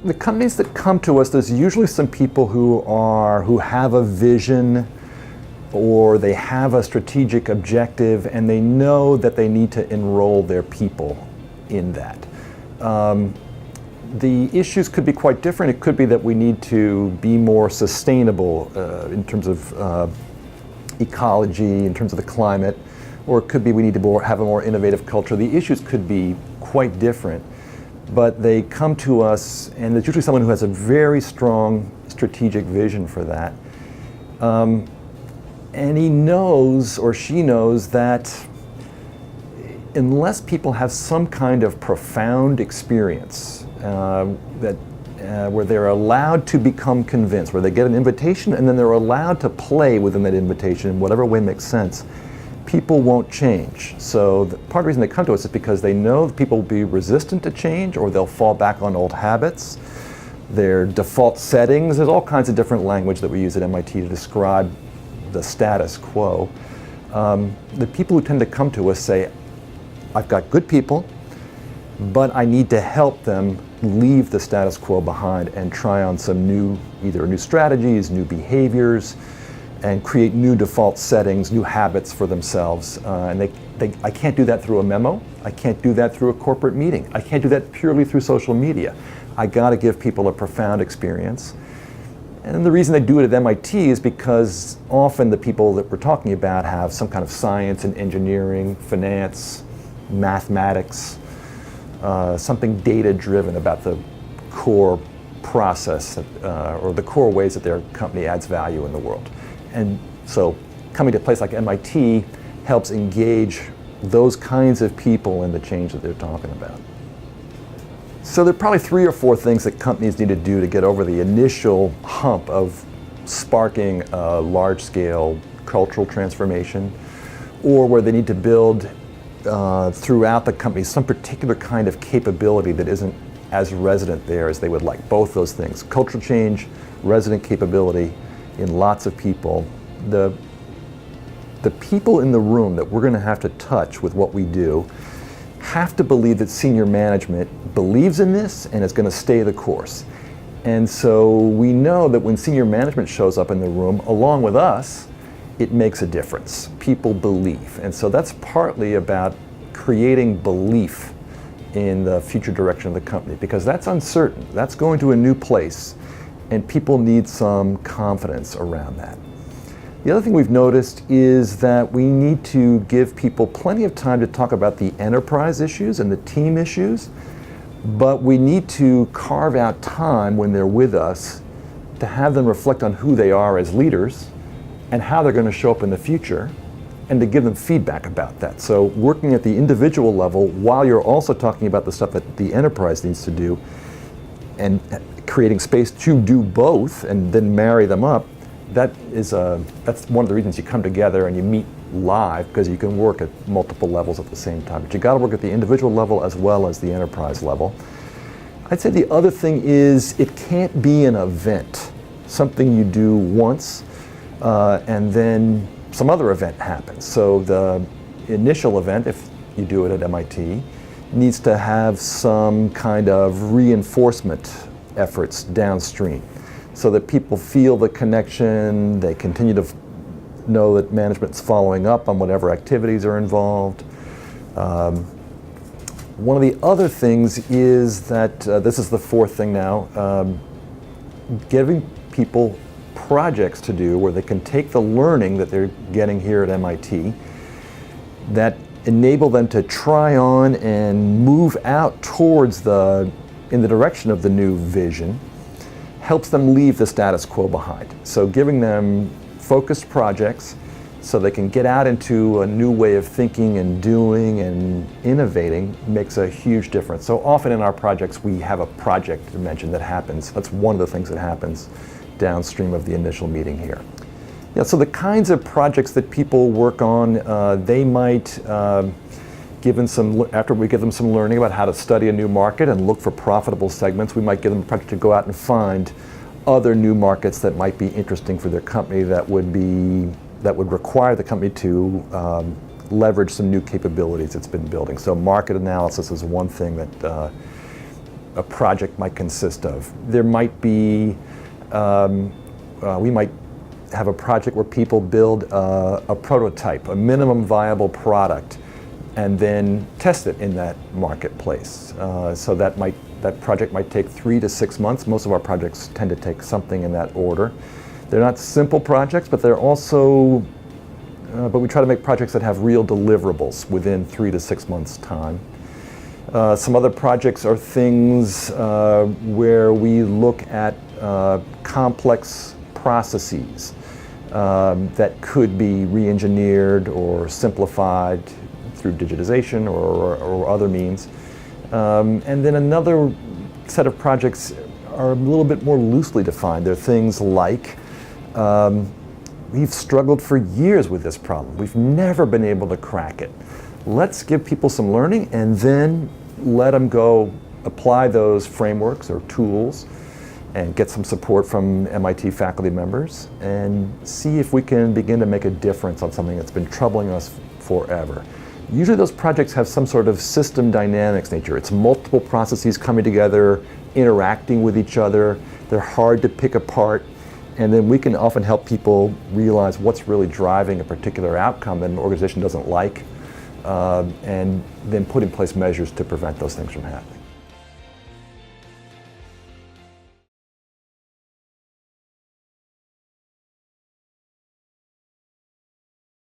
the companies that come to us, there's usually some people who have a vision, or they have a strategic objective, and they know that they need to enroll their people in that. The issues could be quite different. It could be that we need to be more sustainable in terms of ecology, in terms of the climate, or it could be we need to have a more innovative culture. The issues could be quite different, but they come to us, and there's usually someone who has a very strong strategic vision for that. And he knows, or she knows, that unless people have some kind of profound experience where they're allowed to become convinced, where they get an invitation and then they're allowed to play within that invitation in whatever way makes sense, people won't change. So part of the reason they come to us is because they know that people will be resistant to change, or they'll fall back on old habits, their default settings. There's all kinds of different language that we use at MIT to describe the status quo. The people who tend to come to us say, I've got good people, but I need to help them leave the status quo behind and try on some either new strategies, new behaviors, and create new default settings, new habits for themselves. And I can't do that through a memo. I can't do that through a corporate meeting. I can't do that purely through social media. I gotta give people a profound experience. And the reason they do it at MIT is because often the people that we're talking about have some kind of science and engineering, finance, mathematics, something data-driven about the core process or the core ways that their company adds value in the world. And so coming to a place like MIT helps engage those kinds of people in the change that they're talking about. So there are probably 3 or 4 things that companies need to do to get over the initial hump of sparking a large-scale cultural transformation, or where they need to build throughout the company some particular kind of capability that isn't as resident there as they would like. Both those things, cultural change, resident capability in lots of people. The people in the room that we're going to have to touch with what we do have to believe that senior management believes in this and is going to stay the course. And so we know that when senior management shows up in the room along with us, it makes a difference. People believe. And so that's partly about creating belief in the future direction of the company, because that's uncertain. That's going to a new place, and people need some confidence around that. The other thing we've noticed is that we need to give people plenty of time to talk about the enterprise issues and the team issues, but we need to carve out time when they're with us to have them reflect on who they are as leaders and how they're going to show up in the future, and to give them feedback about that. So working at the individual level while you're also talking about the stuff that the enterprise needs to do, and creating space to do both and then marry them up, that's one of the reasons you come together and you meet live, because you can work at multiple levels at the same time. But you got to work at the individual level as well as the enterprise level. I'd say the other thing is it can't be an event, something you do once and then some other event happens. So the initial event, if you do it at MIT, needs to have some kind of reinforcement efforts downstream, so that people feel the connection, they continue to know that management's following up on whatever activities are involved. One of the other things is that, this is the 4th thing now, giving people projects to do where they can take the learning that they're getting here at MIT that enable them to try on and move out towards in the direction of the new vision, helps them leave the status quo behind. So giving them focused projects so they can get out into a new way of thinking and doing and innovating makes a huge difference. So often in our projects we have a project dimension that happens. That's one of the things that happens downstream of the initial meeting here. Yeah, so the kinds of projects that people work on, they might, after we give them some learning about how to study a new market and look for profitable segments, we might give them a project to go out and find other new markets that might be interesting for their company, that would require the company to leverage some new capabilities it's been building. So market analysis is one thing that a project might consist of. There might be, we might have a project where people build a prototype, a minimum viable product, and then test it in that marketplace. So that project might take 3 to 6 months. Most of our projects tend to take something in that order. They're not simple projects, but they're also, but we try to make projects that have real deliverables within 3 to 6 months' time. Some other projects are things where we look at complex processes that could be re-engineered or simplified through digitization or other means. And then another set of projects are a little bit more loosely defined. They're things like, we've struggled for years with this problem. We've never been able to crack it. Let's give people some learning and then let them go apply those frameworks or tools and get some support from MIT faculty members and see if we can begin to make a difference on something that's been troubling us forever. Usually those projects have some sort of system dynamics nature. It's multiple processes coming together, interacting with each other. They're hard to pick apart. And then we can often help people realize what's really driving a particular outcome that an organization doesn't like, and then put in place measures to prevent those things from happening.